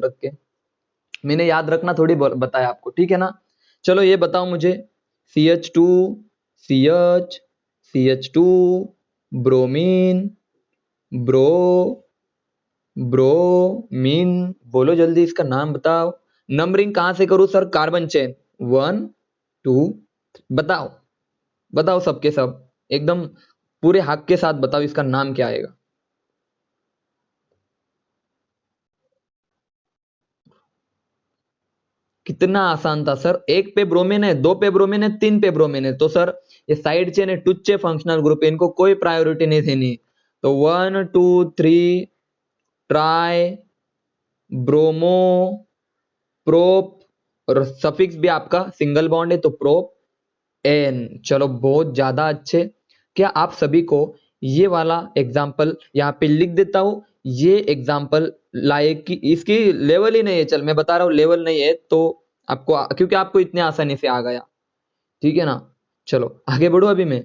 रख के, मैंने याद रखना थोड़ी बताया आपको, ठीक है ना। चलो ये बताओ मुझे, CH2, CH, CH2, bromine, bro, bromine, बोलो जल्दी इसका नाम बताओ। नंबरिंग कहां से करूं सर? कार्बन चेन 1 2, बताओ बताओ सबके सब, एकदम पूरे हक के साथ बताओ इसका नाम क्या आएगा। कितना आसान था सर, एक पे ब्रोमीन है, दो पे ब्रोमीन है, तीन पे ब्रोमीन है, तो सर ये साइड चेन है, टुच्चे फंक्शनल ग्रुप है, इनको कोई प्रायोरिटी नहीं देनी। तो 1 2 3 ट्राई, ब्रोमो, प्रोप, और सफिक्स भी आपका सिंगल बॉन्ड है तो प्रोप एन। चलो बहुत ज्यादा अच्छे। क्या आप सभी को ये वाला एग्जाम्पल यहाँ पे लिख देता हूं, ये एग्जाम्पल लायक की इसकी लेवल ही नहीं है, चल मैं बता रहा हूँ लेवल नहीं है तो आपको, क्योंकि आपको इतने आसानी से आ गया, ठीक है ना। चलो आगे बढ़ो, अभी मैं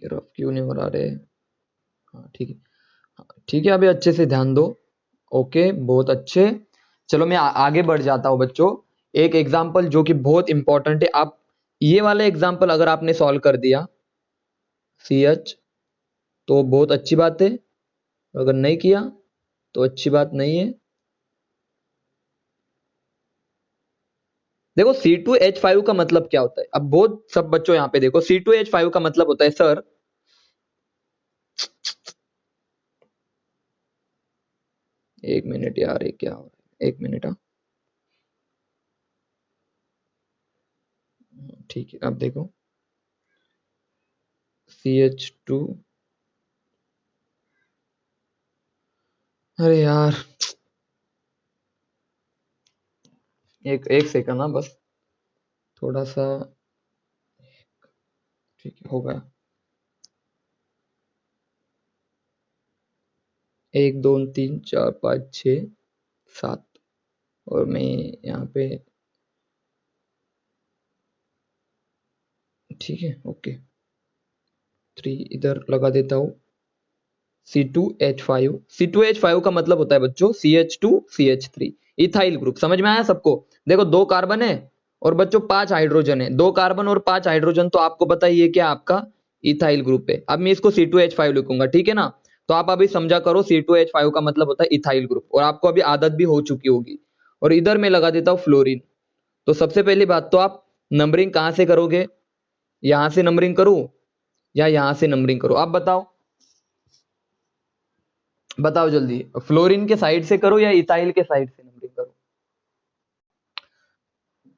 रफ क्यों नहीं बना रहे, हाँ ठीक है, हाँ, ठीक है, अभी अच्छे से ध्यान दो। ओके बहुत अच्छे। चलो मैं आगे बढ़ जाता हूं बच्चों। एक एग्जाम्पल जो कि बहुत इंपॉर्टेंट है, आप ये वाले एग्जाम्पल अगर आपने सॉल्व कर दिया CH तो बहुत अच्छी बात है, अगर नहीं किया तो अच्छी बात नहीं है। देखो C2H5 का मतलब क्या होता है, अब बहुत सब बच्चों यहाँ पे देखो, C2H5 का मतलब होता है सर, एक मिनट यार, ये क्या हो रहा है, एक मिनट, हाँ ठीक है, अब देखो CH2, अरे यार एक एक सेकंड ना बस, थोड़ा सा, ठीक है हो गया, 1 2 3 4 5 6 7, और मैं यहाँ पे, ठीक है ओके, 3 इधर लगा देता हूँ। C2H5, C2H5 का मतलब होता है बच्चों CH2CH3, इथाइल ग्रुप, समझ में आया सबको। देखो 2 कार्बन है और बच्चों 5 हाइड्रोजन है, 2 कार्बन और 5 हाइड्रोजन, तो आपको पता ही है क्या आपका इथाइल ग्रुप है। अब मैं इसको C2H5 लिखूंगा, ठीक है ना। तो आप अभी समझा करो C2H5 का मतलब होता है इथाइल ग्रुप, और आपको अभी आदत भी हो चुकी होगी। और इधर मैं लगा देता हूँ फ्लोरीन। तो सबसे पहली बात तो आप नंबरिंग कहां से करोगे, यहां से नंबरिंग करूं या यहां से नंबरिंग करूं, आप बताओ, बताओ जल्दी, फ्लोरीन के साइड से करो या इथाइल के साइड से नंबरिंग करो।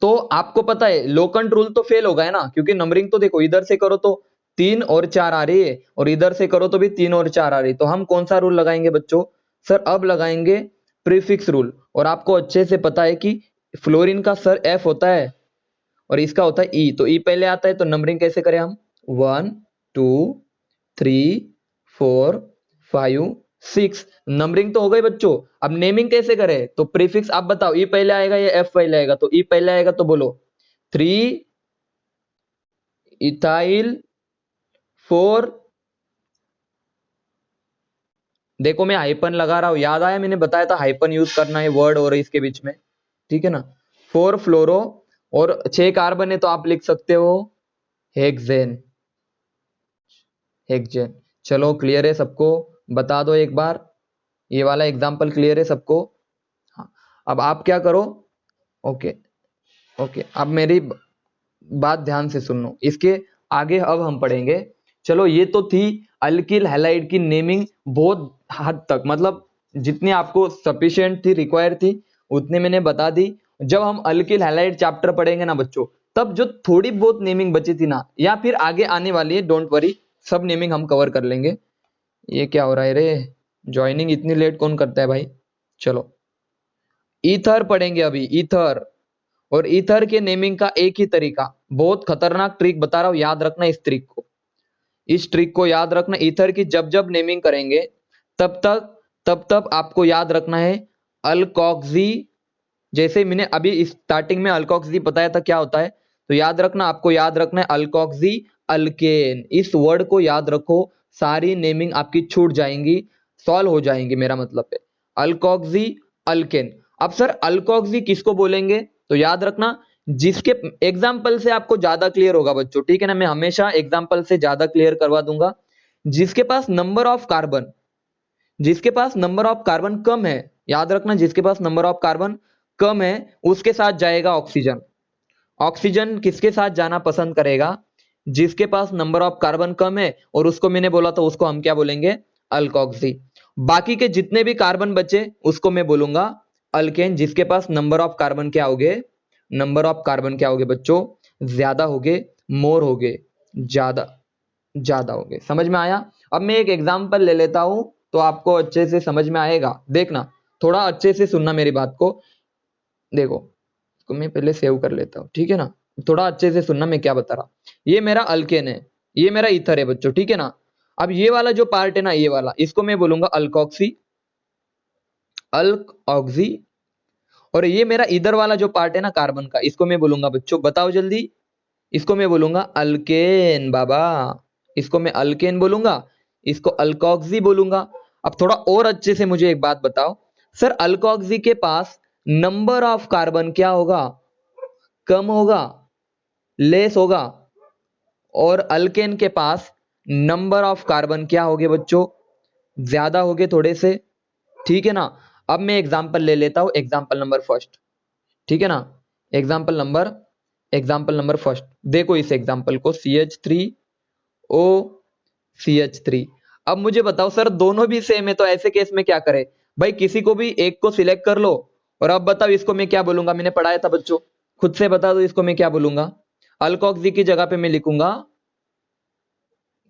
तो आपको पता है लोकंट रूल तो फेल होगा है ना, क्योंकि नंबरिंग तो देखो इधर से करो तो 3 और 4 आ रही है, और इधर से करो तो भी 3 और 4 आ रही है, तो हम कौन सा रूल लगाएंगे बच्चों? सर अब लगाएंगे प्रीफिक्स रूल। और आपको अच्छे से पता है कि फ्लोरीन का सर F होता है और इसका होता है E, तो E पहले आता है, तो नंबरिंग कैसे करें हम, 1 2 3 4 5 6, नंबरिंग तो हो गई बच्चों। अब नेमिंग कैसे करें, तो प्रीफिक्स आप बताओ, ई पहले आएगा या एफ पहले आएगा, तो ई पहले आएगा तो बोलो 3 इथाइल 4, देखो मैं हाइपन लगा रहा हूं, याद आया, मैंने बताया था हाइपन यूज करना है वर्ड और इसके बीच में, ठीक है ना। 4 फ्लोरो, और 6 कार्बन है तो आप लिख सकते हो हेक्सेन, हेक्सेन। चलो क्लियर है सबको, बता दो एक बार, ये वाला एग्जाम्पल क्लियर है सबको। हाँ अब आप क्या करो, ओके ओके, अब मेरी बात ध्यान से सुन लो, इसके आगे अब हम पढ़ेंगे। चलो ये तो थी अल्किल हैलाइड की नेमिंग, बहुत हद तक, मतलब जितनी आपको सफिशिएंट थी, रिक्वायर थी, उतने मैंने बता दी। जब हम अल्किल हैलाइड चैप्टर पढ़ेंगे ना बच्चों, तब जो थोड़ी बहुत नेमिंग बची थी ना, या फिर आगे आने वाली है, डोंट वरी, सब नेमिंग हम कवर कर लेंगे। ये क्या हो रहा है रे, ज्वाइनिंग इतनी लेट कौन करता है भाई। चलो ईथर पढ़ेंगे अभी, ईथर। और ईथर के नेमिंग का एक ही तरीका, बहुत खतरनाक ट्रिक बता रहा हूं, याद रखना इस ट्रिक को, इस ट्रिक को याद रखना। ईथर की जब जब नेमिंग करेंगे तब तब आपको याद रखना है अल्कोक्सी, जैसे मैंने अभी स्टार्टिंग में अल्कोक्सी बताया था क्या होता है, तो याद रखना, आपको याद रखना है अल्कोक्सी अल्केन, इस वर्ड को याद रखो, सारी नेमिंग आपकी छूट जाएंगी, सॉल्व हो जाएंगी मेरा मतलब है। Alkoxy alkane. अब सर अल्कोक्सी किसको बोलेंगे, तो याद रखना जिसके एग्जाम्पल से आपको ज्यादा क्लियर होगा बच्चों, ठीक है ना, मैं हमेशा एग्जाम्पल से ज्यादा क्लियर करवा दूंगा। जिसके पास नंबर ऑफ कार्बन, जिसके पास नंबर ऑफ कार्बन कम है, याद रखना जिसके पास नंबर ऑफ कार्बन कम है उसके साथ जाएगा ऑक्सीजन। ऑक्सीजन किसके साथ जाना पसंद करेगा, जिसके पास नंबर ऑफ कार्बन कम है, और उसको मैंने बोला तो उसको हम क्या बोलेंगे, अल्कोक्सी। बाकी के जितने भी कार्बन बचे उसको मैं बोलूंगा अल्केन, जिसके पास नंबर ऑफ कार्बन क्या हो गए, नंबर ऑफ कार्बन क्या हो गए बच्चों, ज्यादा हो गए, मोर हो गए, ज्यादा ज्यादा हो गए। समझ में आया। अब मैं एक एग्जांपल ले लेता हूं तो आपको अच्छे से समझ में आएगा, देखना थोड़ा अच्छे से सुनना मेरी बात को। देखो इसको मैं पहले सेव कर लेता हूं, ठीक है ना, थोड़ा अच्छे से सुनना मैं क्या बता रहा। ये मेरा अल्केन है, ये मेरा ईथर है बच्चों, ठीक है ना। अब ये वाला जो पार्ट है ना, ये वाला, इसको मैं बोलूंगा अल्कोक्सी, अल्कोक्सी। और ये मेरा इधर वाला जो पार्ट है ना कार्बन का, इसको मैं बोलूंगा बच्चों, बताओ जल्दी, इसको मैं बोलूंगा अल्केन बाबा, इसको मैं अल्केन बोलूंगा, इसको अल्कोक्सी बोलूंगा। अब थोड़ा और अच्छे से मुझे एक बात बताओ, सर अल्कोक्सी के पास नंबर ऑफ कार्बन क्या होगा, कम होगा, लेस होगा, और अल्केन के पास नंबर ऑफ कार्बन क्या होगे बच्चों, ज्यादा होगे थोड़े से, ठीक है ना। अब मैं एग्जांपल ले लेता हूं, एग्जांपल नंबर फर्स्ट, ठीक है ना, एग्जाम्पल नंबर फर्स्ट, देखो इस एग्जाम्पल को CH3O CH3। अब मुझे बताओ सर दोनों भी सेम है तो ऐसे केस में क्या करें, भाई किसी को भी एक को सिलेक्ट कर लो। और अब बताओ इसको मैं क्या बोलूंगा, मैंने पढ़ाया था बच्चों, खुद से बता दो इसको मैं क्या बोलूंगा। अल्कोक्सी की जगह पे मैं लिखूंगा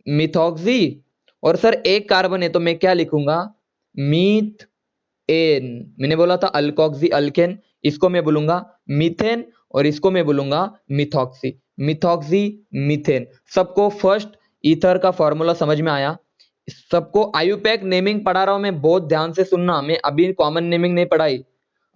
मिथॉक्सी, और सर एक कार्बन है तो मैं क्या लिखूंगा, मीथ एन। मैंने बोला था अल्कोक्सी अल्केन, इसको मैं बोलूंगा मीथेन, और इसको मैं बोलूंगा मिथॉक्सी, मिथॉक्सी मीथेन। सबको फर्स्ट ईथर का फॉर्मूला समझ में आया। सबको आयुपैक नेमिंग पढ़ा रहा हूं मैं, बहुत ध्यान से सुनना, मैं अभी कॉमन नेमिंग नहीं पढ़ाई,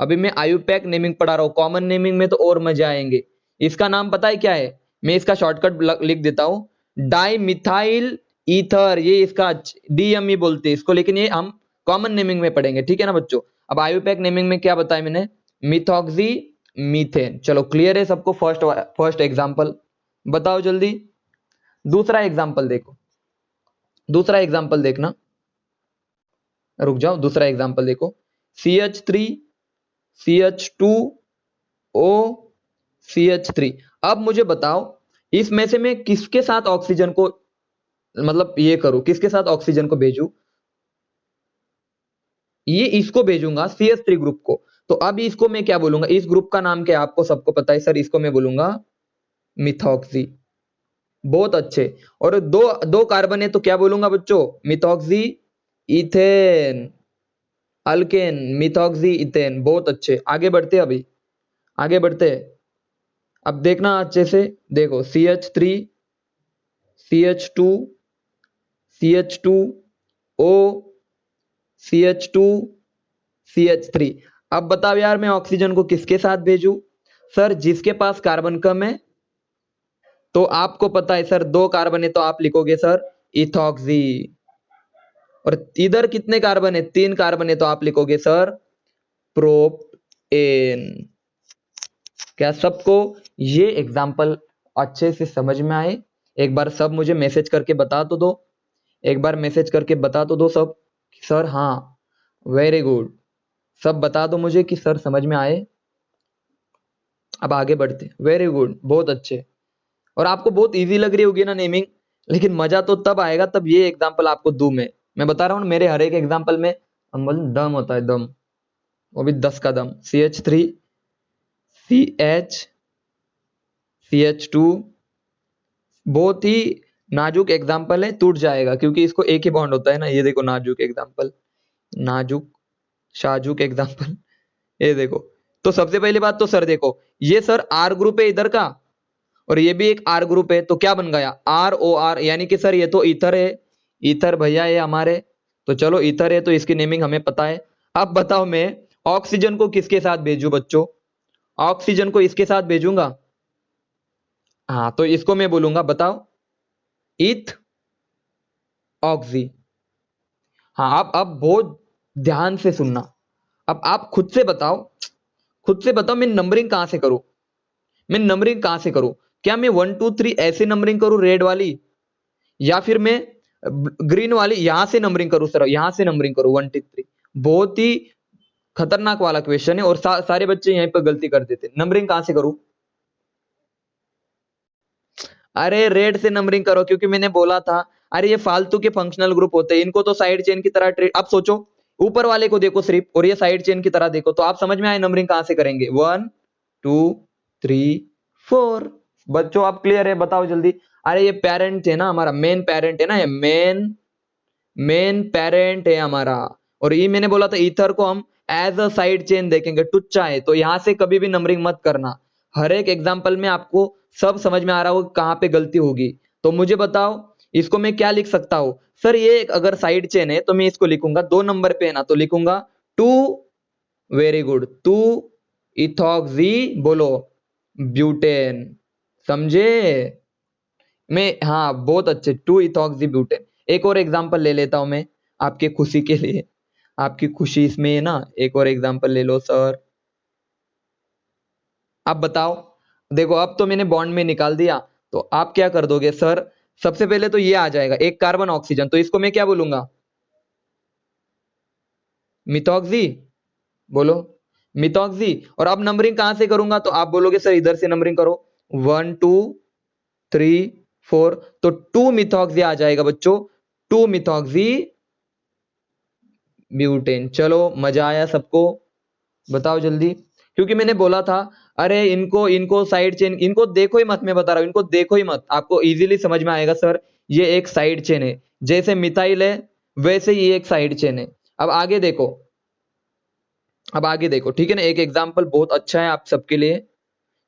अभी मैं आयुपैक नेमिंग पढ़ा रहा हूं। कॉमन नेमिंग में तो और मजे आएंगे। इसका नाम पता है क्या है, मैं इसका शॉर्टकट लिख देता हूं, डाई मिथाइल ईथर, ये इसका DME बोलते हैं इसको, लेकिन ये हम कॉमन नेमिंग में पढ़ेंगे, ठीक है ना बच्चों। अब आयुपैक नेमिंग में क्या बताया मैंने, मिथॉक्सी मीथेन। चलो क्लियर है सबको, फर्स्ट एग्जांपल बताओ जल्दी। दूसरा एग्जांपल देखो, दूसरा एग्जांपल देखना, रुक जाओ, दूसरा एग्जांपल देखो, CH3 CH2O CH3। अब मुझे बताओ इसमें से मैं किसके साथ ऑक्सीजन को, मतलब ये करूं, किसके साथ ऑक्सीजन को भेजूं, ये इसको भेजूंगा CH3 ग्रुप को। तो अब इसको मैं क्या बोलूंगा, इस ग्रुप का नाम क्या आपको सबको पता है सर, इसको मैं बोलूंगा मिथॉक्सी। बहुत अच्छे। और दो दो कार्बन है तो क्या बोलूंगा बच्चों, methoxy ethane, alkane methoxy ethane. बहुत अच्छे, आगे बढ़ते अभी, आगे बढ़ते। अब देखना अच्छे से, देखो CH3 CH2 CH2O CH2 CH3। अब बताओ यार मैं ऑक्सीजन को किसके साथ भेजूं, सर जिसके पास कार्बन कम है, तो आपको पता है सर दो कार्बन है तो आप लिखोगे सर इथॉक्सी। और इधर कितने कार्बन है, 3 कार्बन है तो आप लिखोगे सर प्रोपेन। क्या सबको ये एग्जाम्पल अच्छे से समझ में आए, एक बार सब मुझे मैसेज करके बता तो दो, एक बार मैसेज करके बता तो दो सब, सर हाँ वेरी गुड, सब बता दो मुझे कि सर समझ में आए। अब आगे बढ़ते, वेरी गुड, बहुत अच्छे। और आपको बहुत इजी लग रही होगी ना नेमिंग, लेकिन मजा तो तब आएगा तब ये एग्जांपल आपको दूं मैं बता रहा हूँ मेरे हर एक एग्जांपल में अम्बल दम होता है, दम, वो भी 10 का दम। CH3 CH2, बहुत ही नाजुक एग्जांपल है, टूट जाएगा क्योंकि इसको एक ही बॉन्ड होता है ना, ये देखो नाजुक एग्जांपल, नाजुक शाजुक एग्जांपल, ये देखो। तो सबसे पहली बात तो सर देखो, ये सर R ग्रुप है इधर का, और ये भी एक R ग्रुप है, तो क्या बन गया ROR, यानी कि सर ये तो ईथर है, ईथर भैया ये हमारे, तो चलो ईथर है तो इसकी नेमिंग हमें पता है। अब बताओ मैं ऑक्सीजन को किसके साथ भेजूं बच्चों, ऑक्सीजन को इसके साथ भेजूंगा, हाँ तो इसको मैं बोलूंगा, बताओ इथ ऑक्सी। हाँ अब बहुत ध्यान से सुनना, अब आप खुद से बताओ, मैं नंबरिंग कहां से करूं, क्या मैं 1 2 3 ऐसे नंबरिंग करूं रेड वाली, या फिर मैं ग्रीन वाली यहां से नंबरिंग करूं सर, यहां से नंबरिंग करूं 1 2 3। बहुत ही खतरनाक वाला क्वेश्चन है और सारे बच्चे यहीं पर गलती कर देते। नंबरिंग कहां से करूं? अरे रेड से नंबरिंग करो, क्योंकि मैंने बोला था। अरे ये फालतू के फंक्शनल ग्रुप होते हैं, इनको तो साइड चेन की तरह ट्रीट। अब सोचो, ऊपर वाले को देखो सिर्फ, और ये साइड चेन की तरह देखो, तो आप समझ में आए नंबरिंग कहां से करेंगे। 1 2 3 4। बच्चों आप क्लियर है? बताओ जल्दी। अरे ये पेरेंट है ना हमारा, मेन पेरेंट है ना, ये मेन पेरेंट है हमारा। और ये मैंने बोला था ईथर को हम एज अ साइड चेन देखेंगे, टुच्चा है, तो यहां से कभी भी नंबरिंग मत करना। हर एक एग्जाम्पल में आपको सब समझ में आ रहा होगा कहां पे गलती होगी। तो मुझे बताओ इसको मैं क्या लिख सकता हूं सर? ये अगर साइड चेन है तो मैं इसको लिखूंगा 2 नंबर पे है ना, तो लिखूंगा 2, वेरी गुड, 2 इथॉक्सी बोलो ब्यूटेन। समझे? मैं, हाँ बहुत अच्छे, 2 इथॉक्सी ब्यूटेन। एक और एग्जांपल ले लेता हूं मैं आपके खुशी के लिए, आपकी खुशी इसमें है ना। एक और एग्जांपल ले लो सर। आप बताओ, देखो अब तो मैंने बॉन्ड में निकाल दिया, तो आप क्या कर दोगे सर? सबसे पहले तो ये आ जाएगा एक कार्बन ऑक्सीजन, तो इसको मैं क्या बोलूंगा? मिथॉक्सी बोलो, मिथॉक्सी। और अब नंबरिंग कहां से करूंगा? तो आप बोलोगे सर इधर से नंबरिंग करो, 1 2 3 4, तो 2 मिथॉक्सी आ जाएगा बच्चों, 2 मिथॉक्सी ब्यूटेन। चलो मजा आया सबको? बताओ जल्दी। क्योंकि मैंने बोला था, अरे इनको इनको साइड चेन, इनको देखो ही मत, मैं बता रहा हूं, इनको देखो ही मत, आपको इजीली समझ में आएगा सर। ये एक साइड चेन है, जैसे मिथाइल है वैसे ही एक साइड चेन है। अब आगे देखो, ठीक है ना। एक एग्जांपल बहुत अच्छा है आप सबके लिए,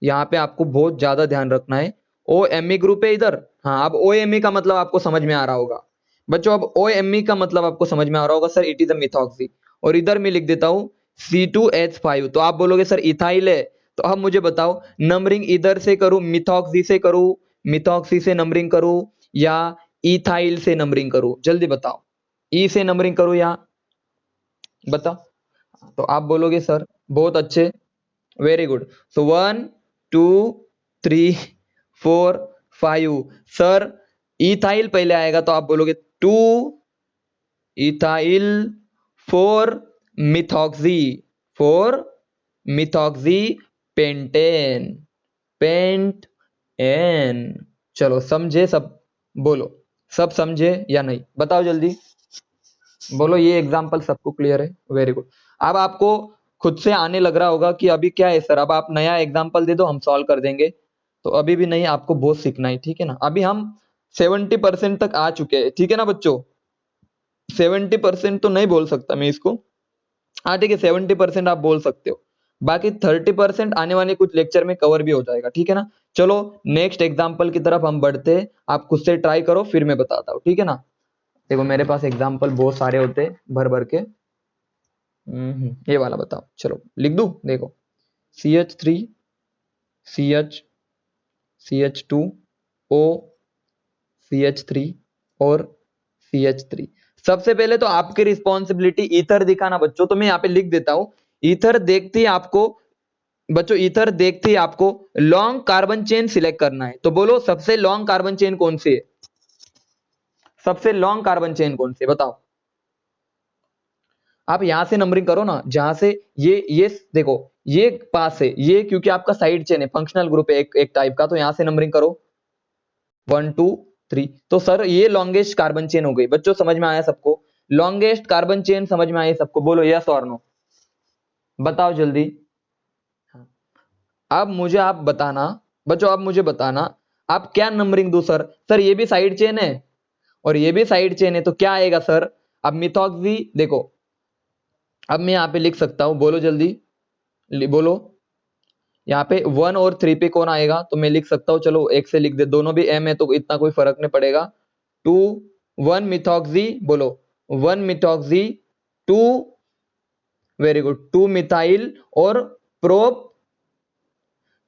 यहाँ पे आपको बहुत ज्यादा ध्यान रखना है। ओ एम ई ग्रुप है इधर। हाँ, अब ओ एम ई का मतलब आपको समझ में आ रहा होगा बच्चों। अब ओ एम ई का मतलब आपको समझ में आ रहा होगा sir, it is a methoxy. और इधर मैं लिख देता हूं C2H5, तो आप बोलोगे सर इथाइल है। तो अब मुझे बताओ नंबरिंग इधर से करूं, मिथॉक्सी से करूं, मिथॉक्सी से नंबरिंग करूं, या इथाइल से नंबरिंग करूं? जल्दी बताओ, ई से नंबरिंग करूं या बताओ? तो आप बोलोगे सर बहुत अच्छे, very good. So 1 2 3 4 5, sir ethyl पहले आएगा, तो आप बोलोगे 2 ethyl, 4 methoxy, 4 methoxy pentane, pent ane. चलो समझे सब? बोलो सब समझे या नहीं? बताओ जल्दी, बोलो। ये एग्जांपल सबको क्लियर है? Very good. अब आपको खुद से आने लग रहा होगा कि अभी क्या है सर, अब आप नया एग्जांपल दे दो हम सॉल्व कर देंगे। तो अभी भी नहीं, आपको बहुत सीखना है, ठीक है ना। अभी हम 70% तक आ चुके हैं, ठीक है ना बच्चों। 70% तो नहीं बोल सकता मैं इसको, हाँ ठीक है 70% आप बोल सकते हो। बाकी 30% आने वाले कुछ लेक्चर में कवर भी हो जाएगा, ठीक है ना। चलो नेक्स्ट एग्जाम्पल की तरफ हम बढ़ते हैं, आप खुद से ट्राई करो फिर मैं बताता हूँ, ठीक है ना। देखो मेरे पास एग्जाम्पल बहुत सारे होते हैं भर भर के। ये वाला बताओ, चलो लिख दूं, देखो CH3 CH CH2 O CH3 और CH3। सबसे पहले तो आपकी रिस्पॉन्सिबिलिटी ईथर दिखाना बच्चों, तो मैं यहाँ पे लिख देता हूं। ईथर देखते ही आपको बच्चों, ईथर देखते ही आपको लॉन्ग कार्बन चेन सिलेक्ट करना है। तो बोलो सबसे लॉन्ग कार्बन चेन कौन सी है? सबसे लॉन्ग कार्बन चेन कौन सी है बताओ? आप यहां से नंबरिंग करो ना, जहां से ये देखो, ये पास है ये, क्योंकि आपका साइड चेन है, फंक्शनल ग्रुप है एक टाइप का, तो यहां से नंबरिंग करो 1 2 3। तो सर ये लॉन्गेस्ट कार्बन चेन हो गई बच्चों, समझ में आया सबको? लॉन्गेस्ट कार्बन चेन समझ में आई सबको? बोलो यस और नो, बताओ जल्दी। हाँ। अब मुझे आप बताना बच्चों, अब मुझे बताना आप क्या नंबरिंग दो सर? सर ये भी साइड चेन है और ये भी साइड चेन है, तो क्या आएगा सर? अब मिथॉक्सी देखो, अब मैं यहाँ पे लिख सकता हूं, बोलो जल्दी, बोलो। यहाँ पे 1 और 3 पे कौन आएगा? तो मैं लिख सकता हूँ, चलो एक से लिख दे, दोनों भी M है तो इतना कोई फर्क नहीं पड़ेगा। 2 1 मिथॉक्सी बोलो, 1 मिथॉक्सी 2, वेरी गुड, 2 मिथाइल और प्रोप।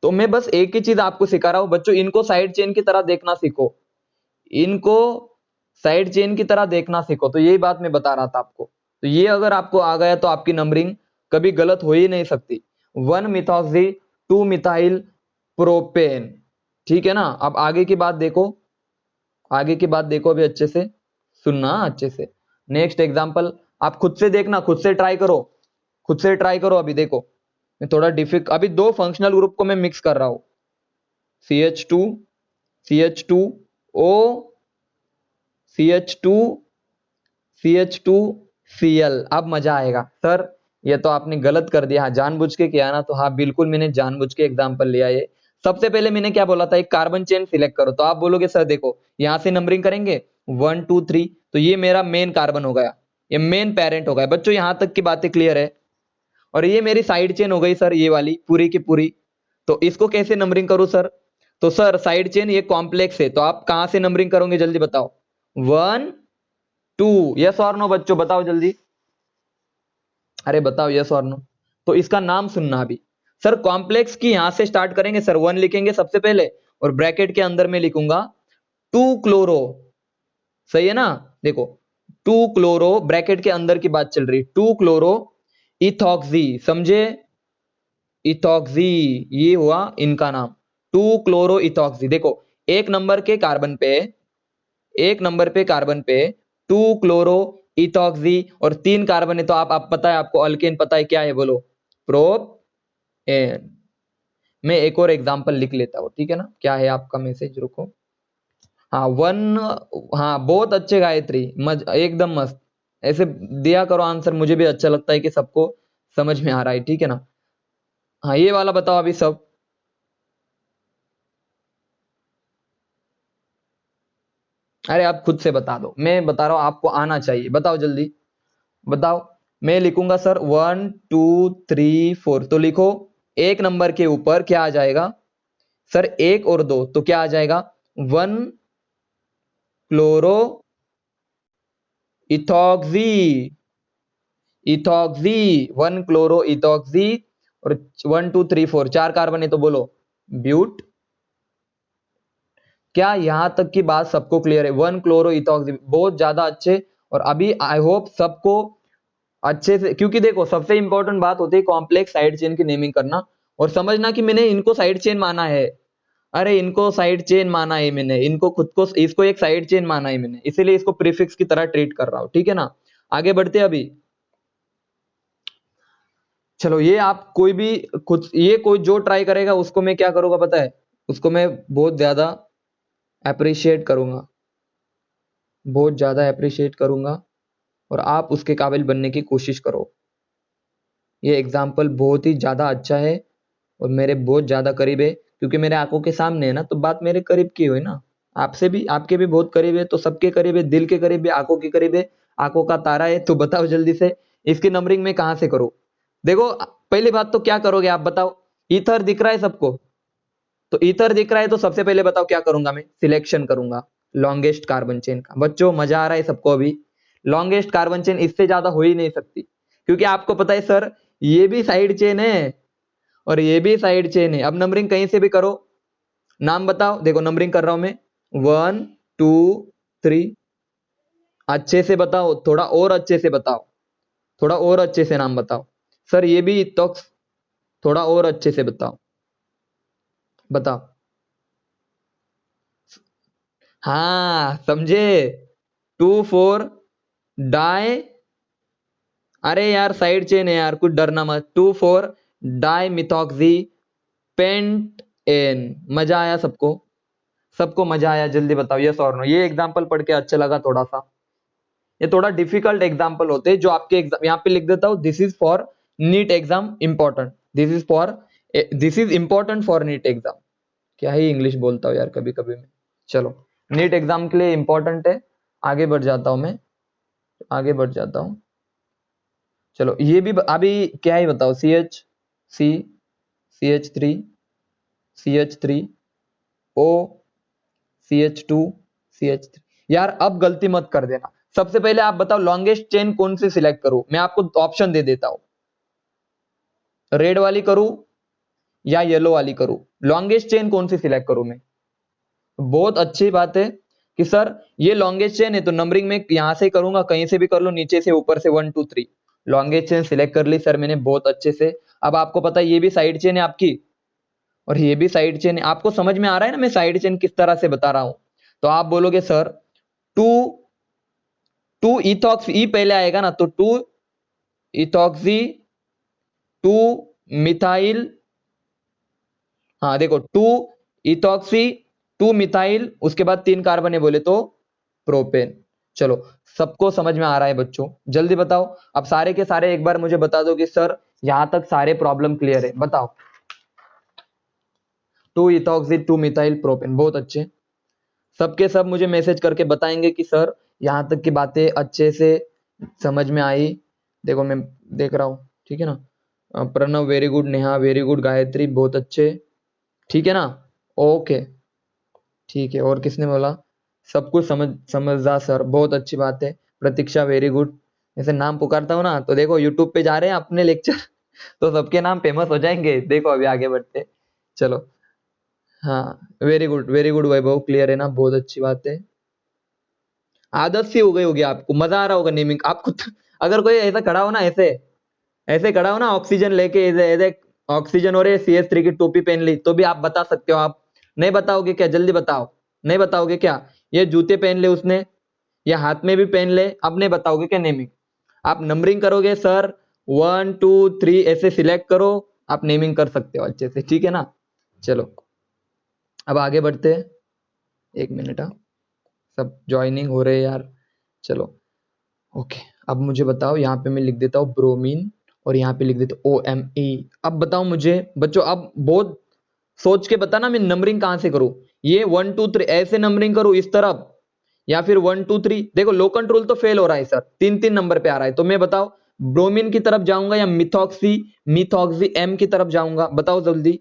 तो मैं बस एक ही चीज आपको सिखा रहा हूं बच्चों, इनको साइड चेन की तरह देखना सीखो, इनको साइड चेन की तरह देखना सीखो। तो यही बात मैं बता रहा था आपको। तो ये अगर आपको आ गया तो आपकी नंबरिंग कभी गलत हो ही नहीं सकती। 1 मिथॉक्सी 2 मिथाइल प्रोपेन, ठीक है ना। अब आगे की बात देखो, आगे की बात देखो अभी अच्छे से सुनना, अच्छे से। नेक्स्ट एग्जांपल आप खुद से देखना, खुद से ट्राई करो, खुद से ट्राई करो। अभी देखो मैं थोड़ा अभी दो फंक्शनल ग्रुप को मैं मिक्स कर रहा हूं, CH2 CH2O CH2 CH2Cl। अब मजा आएगा। सर ये तो आपने गलत कर दिया। हाँ जानबूझ के किया ना, तो हाँ बिल्कुल मैंने जानबूझ के एग्जांपल लिया ये। सबसे पहले मैंने क्या बोला था, एक कार्बन चेन सिलेक्ट करो, तो आप बोलोगे सर देखो यहां से नंबरिंग करेंगे 1 2 3, तो ये मेरा मेन कार्बन हो गया, ये मेन पेरेंट हो गया। बच्चों यहां तक की बातें क्लियर है। और ये मेरी साइड चेन हो गई सर, ये वाली पूरी की पूरी। तो इसको कैसे नंबरिंग करूं सर? तो सर साइड चेन ये कॉम्प्लेक्स है, तो आप कहां से नंबरिंग करोगे जल्दी बताओ? 1 2, यस और नो बच्चों बताओ जल्दी, अरे बताओ यस और नो। तो इसका नाम सुनना अभी। सर कॉम्प्लेक्स की यहां से स्टार्ट करेंगे सर, 1 लिखेंगे सबसे पहले, और ब्रैकेट के अंदर में लिखूंगा 2 क्लोरो, सही है ना। देखो 2 क्लोरो, ब्रैकेट के अंदर की बात चल रही, 2 क्लोरो इथॉक्सी, समझे, इथॉक्सी ये हुआ इनका नाम, 2 क्लोरो इथॉक्सी। देखो एक नंबर के कार्बन पे, एक नंबर पे कार्बन पे 2 क्लोरो इथॉक्सी, और 3 कार्बन है, तो आप पता है आपको अल्केन पता है क्या है, बोलो? Prop ane. मैं एक और एग्जांपल लिख लेता हूं, ठीक है ना। क्या है आपका मैसेज, रुको। हाँ 1, हाँ बहुत अच्छे गायत्री, एकदम मस्त। ऐसे दिया करो आंसर, मुझे भी अच्छा लगता है कि सबको समझ में आ रहा है, ठीक है ना। हाँ ये वाला बताओ अभी सब। अरे आप खुद से बता दो, मैं बता रहा हूं आपको आना चाहिए, बताओ जल्दी बताओ। मैं लिखूंगा सर 1 2 3 4, तो लिखो एक नंबर के ऊपर क्या आ जाएगा सर, 1 और 2, तो क्या आ जाएगा 1 chloro ethoxy, ethoxy 1 chloro ethoxy, और 1 2 3 4 4 कार्बन है, तो बोलो ब्यूट। क्या यहां तक की बात सबको क्लियर है? 1 क्लोरो इथॉक्सी, बहुत ज्यादा अच्छे। और अभी आई होप सबको अच्छे से, क्योंकि देखो सबसे इंपॉर्टेंट बात होती है कॉम्प्लेक्स साइड चेन की नेमिंग करना, और समझना कि मैंने इनको साइड चेन माना है। अरे इनको साइड चेन माना है मैंने, इनको खुद को, इसको एक साइड चेन माना है मैंने, इसीलिए इसको प्रीफिक्स की तरह ट्रीट कर रहा हूं, ठीक है ना। आगे बढ़ते हैं अभी। चलो ये आप कोई भी खुद, ये कोई जो ट्राई करेगा उसको मैं क्या करूंगा पता है, उसको मैं बहुत ज्यादा अप्रिशिएट करूंगा, बहुत ज्यादा अप्रिशिएट करूंगा, और आप उसके काबिल बनने की कोशिश करो। ये एग्जाम्पल बहुत ही ज्यादा अच्छा है और मेरे बहुत ज्यादा करीब है, क्योंकि मेरे आंखों के सामने है ना, तो बात मेरे करीब की हुई ना। आपसे भी, आपके भी बहुत करीब है, तो सबके करीब है, दिल के करीब है, आंखों के करीब है, आंखों का तारा है। तो बताओ जल्दी से इसकी नंबरिंग में कहां से करूं? देखो पहली बात तो क्या करोगे आप बताओ? ईथर दिख रहा है सबको, तो ईथर दिख रहा है, तो सबसे पहले बताओ क्या करूंगा मैं? सिलेक्शन करूंगा लॉन्गेस्ट कार्बन चेन का। बच्चों मजा आ रहा है सबको अभी? लॉन्गेस्ट कार्बन चेन इससे ज्यादा हो ही नहीं सकती, क्योंकि आपको पता है सर ये भी साइड चेन है और ये भी साइड चेन है। अब नंबरिंग कहीं से भी करो, नाम बताओ। देखो नंबरिंग कर रहा हूं मैं, 1 2 3, अच्छे से बताओ, थोड़ा और अच्छे से बताओ, थोड़ा और अच्छे से नाम बताओ। सर ये भी तो, थोड़ा और अच्छे से बताओ, बताओ। हाँ समझे, 2 4 डाई, अरे यार साइड चेन है यार, कुछ डरना मत। 2 4 डाई मिथॉक्सी पेंट एन। मजा आया सबको? सबको मजा आया? जल्दी बताओ यस और नो। ये एग्जांपल पढ़ के अच्छा लगा थोड़ा सा। ये थोड़ा डिफिकल्ट एग्जांपल होते हैं जो आपके एग्जाम, यहाँ पे लिख देता हूँ, this is for NEET exam important, this is for, this is important for NEET exam. क्या ही इंग्लिश बोलता हूँ यार कभी कभी मैं। चलो नीट एग्जाम के लिए इंपॉर्टेंट है। आगे बढ़ जाता हूं मैं, आगे बढ़ जाता हूं। चलो ये भी अभी क्या ही बताओ, सी CH3 CH3 O CH2 CH3। यार अब गलती मत कर देना, सबसे पहले आप बताओ लॉन्गेस्ट चेन कौन सी सिलेक्ट करूं? मैं आपको ऑप्शन दे देता हूं, रेड वाली करूं या येलो वाली करूं? लॉन्गेस्ट चेन कौन सी सिलेक्ट करूं मैं? बहुत अच्छी बात है कि सर ये लॉन्गेस्ट चेन है, तो नंबरिंग में यहां से करूंगा, कहीं से भी कर लो, नीचे से ऊपर से 1 2 3। लॉन्गेस्ट चेन सिलेक्ट कर ली सर मैंने बहुत अच्छे से। अब आपको पता है ये भी साइड चेन है आपकी और ये भी साइड चेन है। आपको समझ में आ रहा है ना मैं साइड चेन किस तरह से बता रहा हूं? तो आप बोलोगे सर टू टू इथॉक्स ई पहले आएगा ना, तो टू इथॉक्सी टू मिथाइल, हाँ देखो टू इथॉक्सी टू मिथाइल, उसके बाद 3 कार्बन है बोले तो प्रोपेन। चलो सबको समझ में आ रहा है बच्चों? जल्दी बताओ अब सारे के सारे एक बार मुझे बता दो कि सर यहां तक सारे प्रॉब्लम क्लियर है, बताओ। Two ethoxy two methyl propane, बहुत अच्छे। सबके सब मुझे मैसेज करके बताएंगे कि सर यहां तक की बातें अच्छे से समझ में आई। देखो मैं देख रहा हूं, ठीक है ना। Pranav very good, Neha very good, Gayatri बहुत अच्छे, ठीक है ना। ओके ठीक है, और किसने बोला? सब कुछ समझदार सर, बहुत अच्छी बात है। प्रतीक्षा वेरी गुड। ऐसे नाम पुकारता हूँ ना तो देखो यूट्यूब पे जा रहे हैं अपने लेक्चर तो सबके नाम फेमस हो जाएंगे। देखो अभी आगे बढ़ते, चलो। हाँ वेरी गुड वैभव, क्लियर है ना, बहुत अच्छी बात है। आदत सी हो गई होगी आपको, मजा आ रहा होगा नेमिंग आपको अगर कोई ऐसा खड़ा हो ना, ऐसे ऐसे खड़ा हो ना ऑक्सीजन लेके, ऐसे ऑक्सीजन और CS3 की टोपी पहन ली, तो भी आप बता सकते हो। आप नहीं बताओगे क्या? जल्दी बताओ, नहीं बताओगे क्या? ये जूते पहन ले उसने, या हाथ में भी पहन ले, अब नहीं बताओगे क्या नेमिंग? आप नंबरिंग करोगे सर 1 2 3 ऐसे सिलेक्ट करो, आप नेमिंग कर सकते हो अच्छे से, ठीक है ना। चलो अब आगे बढ़ते हैं। 1 मिनट, हाँ सब ज्वाइनिंग हो रहे हैं यार। चलो ओके, अब मुझे बताओ, यहाँ पे मैं लिख देता हूँ ब्रोमीन और यहाँ पे लिख देता हूँ OMe। अब बताओ मुझे बच्चों, अब बहुत सोच के बताना मैं नंबरिंग कहाँ से करूँ। ये 1 2 3 ऐसे नंबरिंग करूँ इस तरफ, या फिर 1 2 3? देखो लोकन रूल तो फेल हो रहा है सर, 3 नंबर पे आ रहा है, तो मैं बताओ ब्रोमीन की तरफ जाऊंगा या मिथॉक्सी मिथॉक्सी M की तरफ जाऊंगा? बताओ जल्दी।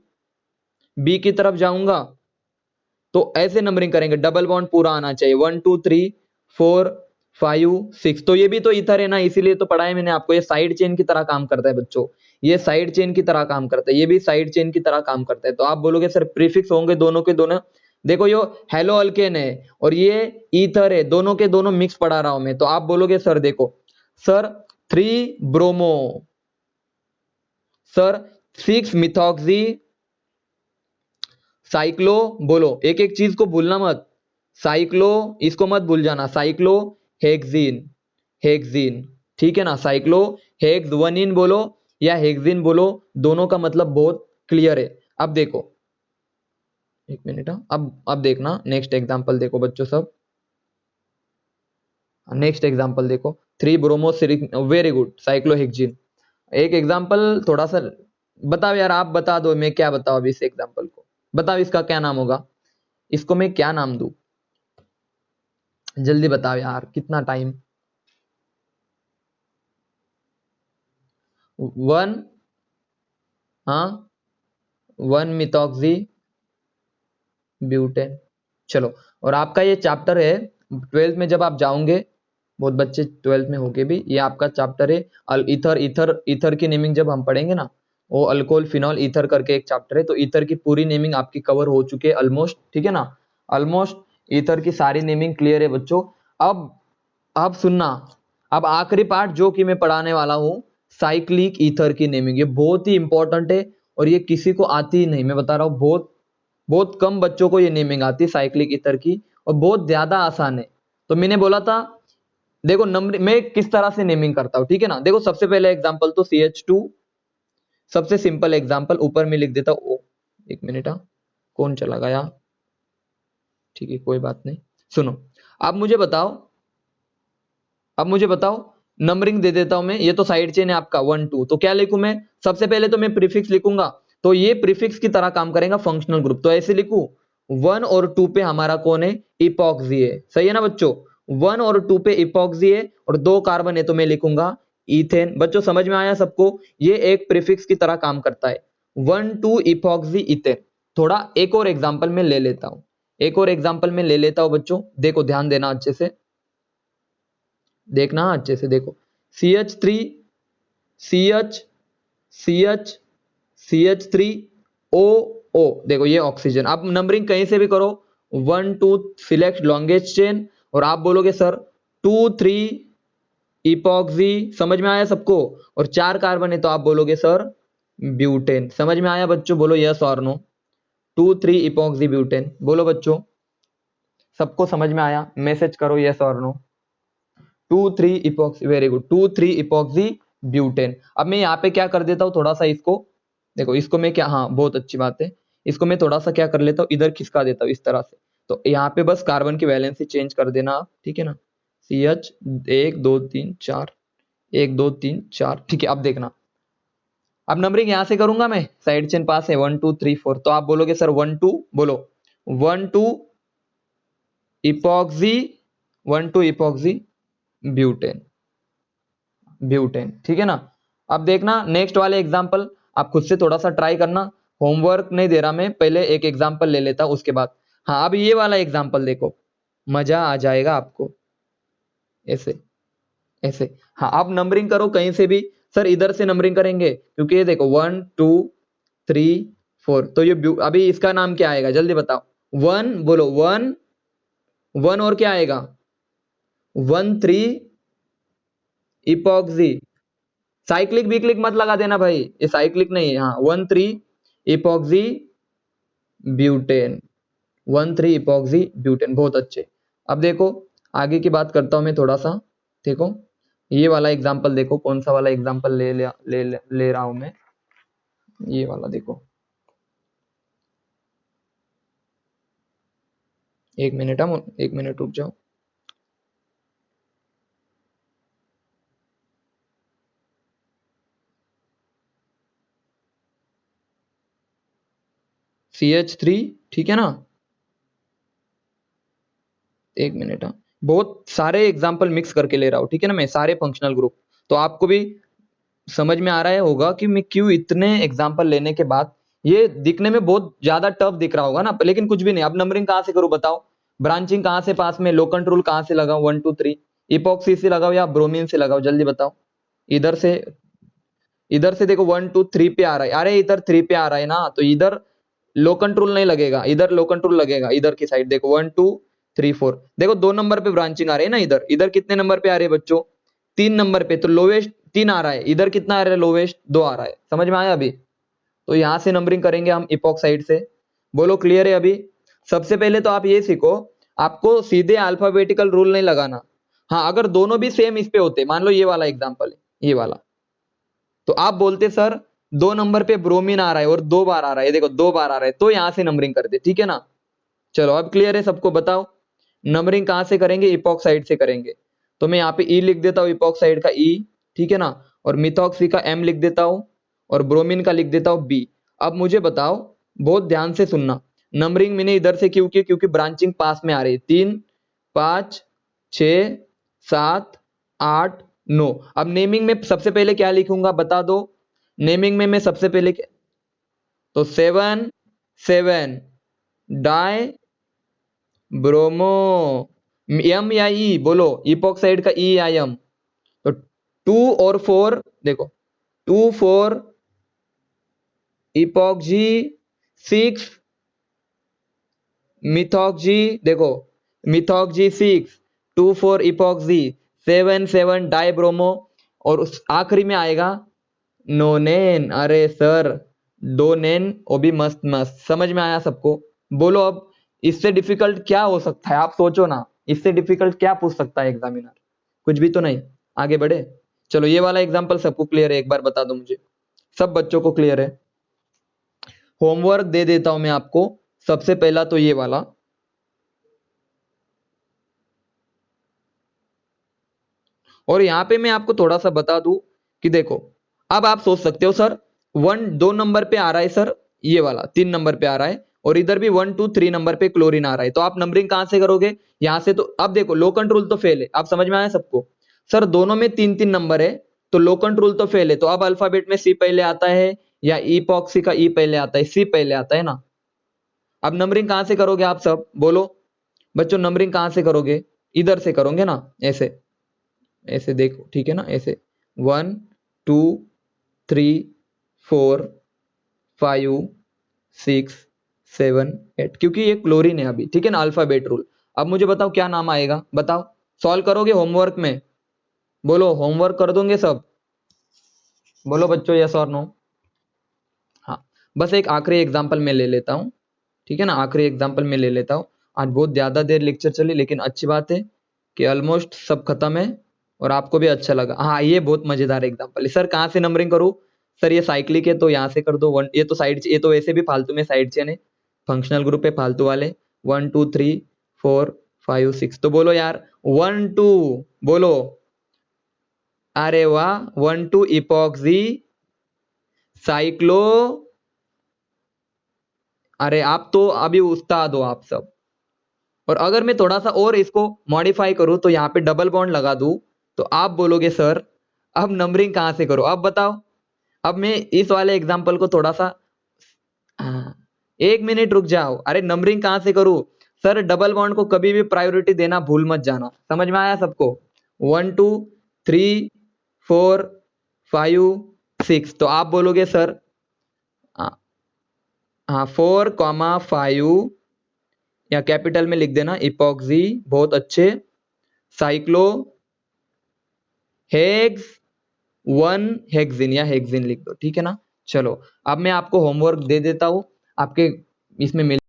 B की तरफ जाऊंगा, तो ऐसे नंबरिंग करेंगे, डबल बॉन्ड पूरा आना चाहिए, 1 2 3 4 5 6। तो ये भी तो ईथर है ना, इसीलिए तो पढ़ा है मैंने आपको, ये साइड चेन की तरह काम करता है बच्चों। ये साइड चेन की तरह काम करता है, ये भी साइड चेन की तरह काम करता है। तो आप बोलोगे सर प्रीफिक्स होंगे दोनों के दोनों। देखो ये हेलो अल्केन है और ये ईथर है, दोनों के दोनों मिक्स पढ़ा रहा हूं मैं। तो आप बोलोगे सर देखो sir 3 bromo, sir 6 methoxy cyclo, बोलो एक एक चीज को भूलना मत। साइक्लो, इसको मत भूल जाना, साइक्लो हेक्सिन, हेक्सिन, ठीक है ना। साइक्लो हेक्स 1 बोलो या हेक्सिन बोलो, दोनों का मतलब बहुत क्लियर है। अब देखो 1 मिनट, अब देखना नेक्स्ट एग्जांपल देखो बच्चों सब, नेक्स्ट एग्जांपल देखो 3 ब्रोमोसिरिक, वेरी गुड, साइक्लोहेक्सिन। एक एग्जांपल थोड़ा सा बताओ यार, आप बता दो, मैं क्या बताऊं अभी इस एग्जांपल को? बताओ इसका क्या नाम होगा, इसको मैं क्या नाम दूं? जल्दी बताओ यार, कितना टाइम? 1, हाँ 1 मिथॉक्सी ब्यूटेन। चलो, और आपका ये चैप्टर है 12th में, जब आप जाओगे, बहुत बच्चे 12th में होके भी, ये आपका चैप्टर है ईथर, ईथर की नेमिंग जब हम पढ़ेंगे ना, वो अल्कोहल फिनॉल ईथर करके एक चैप्टर है, तो ईथर की पूरी नेमिंग आपकी कवर हो चुकी है ऑलमोस्ट, ठीक है ना। ऑलमोस्ट ईथर की सारी नेमिंग क्लियर है बच्चों। अब सुनना, अब आखिरी पार्ट जो कि मैं पढ़ाने वाला हूं, साइक्लिक ईथर की नेमिंग, ये बहुत ही इंपॉर्टेंट है और ये किसी को आती ही नहीं, मैं बता रहा हूं, बहुत बहुत कम बच्चों को ये नेमिंग आती है साइक्लिक ईथर की, और बहुत ज्यादा आसान है। तो मैंने बोला था देखो नंबर मैं किस तरह से नेमिंग करता हूं, ठीक है ना। देखो सबसे पहले एग्जांपल तो CH2, सबसे सिंपल एग्जांपल, ऊपर में लिख देता हूं O। 1 मिनट, कौन चला गया? ठीक है कोई बात नहीं, सुनो। अब मुझे बताओ, अब मुझे बताओ, नंबरिंग दे देता हूं मैं, ये तो साइड चेन है आपका 1 2, तो क्या लिखूं मैं? सबसे पहले तो मैं प्रीफिक्स लिखूंगा, तो ये प्रीफिक्स की तरह काम करेगा फंक्शनल ग्रुप, तो ऐसे लिखूं 1 और 2 पे हमारा कौन है? इपॉक्सी है, सही है ना बच्चों। 1 और 2 पे इपॉक्सी है और 2 कार्बन है, तो मैं लिखूंगा इथेन। बच्चों समझ में आया सबको? ये एक प्रीफिक्स की तरह काम करता है, 1 2 इपॉक्सी इथेन। थोड़ा एक और एग्जाम्पल में ले लेता हूं, एक और एग्जाम्पल में ले लेता हूं बच्चों, देखो ध्यान देना अच्छे से, देखना अच्छे से देखो, CH3 CH CH CH3 O O, देखो ये ऑक्सीजन। आप नंबरिंग कहीं से भी करो, 1 2 सिलेक्ट लॉन्गेस्ट चेन, और आप बोलोगे सर 2 3 इपॉक्सी, समझ में आया सबको? और 4 कार्बन है तो आप बोलोगे सर ब्यूटेन। समझ में आया बच्चों? बोलो यस और नो। 2 3 इपॉक्सी ब्यूटेन, बोलो बच्चों सबको समझ में आया? मैसेज करो यस और no. 2 3 epoxy, very good, 2 3 epoxy butane. अब मैं यहाँ पे क्या कर देता हूँ, थोड़ा सा इसको देखो, इसको मैं क्या, हाँ बहुत अच्छी बात है, इसको मैं थोड़ा सा क्या कर लेता हूँ, इधर खिसका देता हूँ इस तरह से। तो यहाँ पे बस कार्बन की वैलेंसी चेंज कर देना आप, ठीक है ना? CH 1 2 3 4, 1 2 3 4, ठीक है। अब देखना, अब नंबरिंग यहां से करूंगा मैं, साइड चेन पास है 1 2 3 4, तो आप बोलोगे सर 1 2, बोलो 1 2 इपॉक्सी, 1 2 इपॉक्सी ब्यूटेन, ब्यूटेन, ठीक है ना? अब देखना नेक्स्ट वाले एग्जांपल, आप खुद से थोड़ा सा ट्राई करना, होमवर्क नहीं दे रहा मैं, पहले एक एग्जांपल ले लेता उसके बाद। हाँ अब ये वाला एग्जांपल देखो, मजा आ जाएगा आपको, ऐसे ऐसे। हाँ आप नंबरिंग करो कहीं से भी, सर इधर से नंबरिंग करेंगे क्योंकि ये देखो 1 2 3 4, तो ये अभी इसका नाम क्या आएगा जल्दी बताओ? 1, बोलो 1 1, और क्या आएगा? 1 3 इपॉक्सी, साइक्लिक बिक्लिक मत लगा देना भाई, ये साइक्लिक नहीं है। हाँ 1 3 इपॉक्सी ब्यूटेन, 1 3 इपॉक्सी ब्यूटेन, बहुत अच्छे। अब देखो आगे की बात करता हूं मैं थोड़ा सा, देखो ये वाला एग्जांपल देखो, कौन सा वाला एग्जांपल ले रहा हूं मैं, ये वाला देखो। एक मिनट, हम 1 मिनट रुक जाओ। CH3, ठीक है ना? 1 मिनट, हाँ बहुत सारे एग्जाम्पल मिक्स करके ले रहा हूँ, ठीक है ना, मैं सारे फंक्शनल ग्रुप, तो आपको भी समझ में आ रहा है होगा कि मैं क्यों इतने एग्जाम्पल लेने के बाद, ये दिखने में बहुत ज्यादा टफ दिख रहा होगा ना, लेकिन कुछ भी नहीं। अब नंबरिंग कहाँ से करूँ बताओ? ब्रांचिंग कहाँ से पास में, लो कंट्रोल कहाँ से लगाओ? 1 2 3 इपॉक्सी से लगाओ या ब्रोमीन से लगाओ, जल्दी बताओ। इधर से, इधर से देखो 1 2 3 पे आ रहा है, अरे इधर 3 पे आ रहा है ना, तो इधर लो कंट्रोल नहीं लगेगा, इधर लो कंट्रोल लगेगा, इधर की साइड देखो 1 2 3 4, देखो 2 नंबर पे ब्रांचिंग आ रही है ना, इधर इधर कितने नंबर पे आ रही है बच्चों? 3 नंबर पे, तो लोवेस्ट 3 आ रहा है, इधर कितना आ रहा है? लोवेस्ट 2 आ रहा है। समझ में आया अभी? तो यहां से नंबरिंग करेंगे हम इपॉक्साइड से। बोलो क्लियर है अभी? सबसे पहले तो आप ये सीखो, आपको सीधे अल्फाबेटिकल रूल नहीं लगाना। हाँ अगर दोनों भी सेम इस पे होते, मान लो ये वाला एग्जांपल है, ये वाला, तो आप बोलते सर 2 नंबर पे ब्रोमीन आ रहा है और 2 बार आ रहा है, देखो 2 बार आ रहा है, तो यहां से नंबरिंग कर दे, ठीक है ना? चलो अब क्लियर है सबको? बताओ नंबरिंग कहां से करेंगे? इपॉक्साइड से करेंगे। तो मैं यहाँ पे ई लिख देता हूँ, इपॉक्साइड का ई, ठीक है ना, और मिथॉक्सी का एम लिख देता हूँ, और ब्रोमीन का लिख देता हूँ बी। अब मुझे बताओ, बहुत ध्यान से सुनना, नंबरिंग मैंने इधर से क्यों की? क्योंकि ब्रांचिंग पास में आ रही है, 3 5 6 7 8 9। अब नेमिंग में सबसे पहले क्या लिखूंगा बता दो? नेमिंग में मैं सबसे पहले क्या, तो 7 7 डाई ब्रोमो, एम या ई, बोलो इपॉक्साइड का ई या एम। तो 2 और 4 देखो, 2 4 इपॉक्सी, 6 मिथॉक्सी, देखो मिथॉक्सी 6, 2 4 इपॉक्सी, 7 7 डाइब्रोमो, और उस आखिरी में आएगा नोनेन। अरे सर 2 नेन, वो भी मस्त मस्त। समझ में आया सबको? बोलो अब इससे डिफिकल्ट क्या हो सकता है, आप सोचो ना, इससे डिफिकल्ट क्या पूछ सकता है एग्जामिनर? कुछ भी तो नहीं। आगे बढ़े, चलो ये वाला एग्जांपल सबको क्लियर है? एक बार बता दो मुझे, सब बच्चों को क्लियर है? होमवर्क दे देता हूं मैं आपको, सबसे पहला तो ये वाला, और यहां पे मैं आपको थोड़ा सा बता दूं कि देखो, अब आप सोच सकते हो सर 2 नंबर पे आ रहा है सर, ये वाला 3 नंबर पे आ रहा है, और इधर भी 1 2 3 नंबर पे क्लोरीन आ रहा है, तो आप नंबरिंग कहां से करोगे? यहां से। तो अब देखो लो कंट्रोल तो फेल है, आप समझ में आया सबको? सर दोनों में 3 3 नंबर है, तो लो कंट्रोल तो फेल है, तो अब अल्फाबेट में सी पहले आता है या इपॉक्सी का ई पहले आता है? सी पहले आता है ना। अब नंबरिंग कहां से करोगे आप सब, बोलो बच्चों नंबरिंग कहां से करोगे? इधर से करोगे ना, ऐसे, ऐसे देखो, ठीक है ना, ऐसे 1 2 3 4 5 6 7 8, क्योंकि ये क्लोरीन है अभी, ठीक है ना, अल्फाबेट रूल। अब मुझे बताओ क्या नाम आएगा, बताओ, सॉल्व करोगे होमवर्क में? बोलो होमवर्क कर दोगे सब? बोलो बच्चों यस और नो। हाँ, बस एक आखिरी एग्जाम्पल मैं ले लेता हूँ, ठीक है ना, आखिरी एग्जाम्पल मैं ले लेता हूँ। आज बहुत ज्यादा देर लेक्चर चली, लेकिन अच्छी बात है कि ऑलमोस्ट सब खत्म है और आपको भी अच्छा लगा। हाँ, ये बहुत मजेदार एग्जाम्पल है। सर कहाँ से नंबरिंग करूँ? सर ये साइक्लिक है तो यहाँ से कर दो 1, ये तो साइड, ये तो वैसे भी फालतू में साइड चेन है, फंक्शनल ग्रुप है फालतू वाले। 1 2 3 4 5 6, तो बोलो यार 1 2, बोलो। अरे वाह, 1 2 इपॉक्सी साइक्लो। अरे आप तो अभी उस्ताद हो आप सब। और अगर मैं थोड़ा सा और इसको मॉडिफाई करूं तो यहाँ पे डबल बॉन्ड लगा दूं, तो आप बोलोगे सर अब नंबरिंग कहाँ से करो, अब बताओ। अब मैं इस वाले एग्जांपल को थोड़ा सा, हाँ, 1 मिनट रुक जाओ। अरे नंबरिंग कहाँ से करूं? सर डबल बॉन्ड को कभी भी प्रायोरिटी देना भूल मत जाना। समझ में आया सबको? 1 2 3 4 5 6, तो आप बोलोगे सर, हाँ 4, 5 या कैपिटल में लिख देना इपॉक्सी, बहुत अच्छे, साइक्लो हेक्स 1 हेक्सिन या हेक्सिन लिख दो, ठीक है ना। चलो अब मैं आपको होमवर्क दे देता हूं, आपके इसमें मिल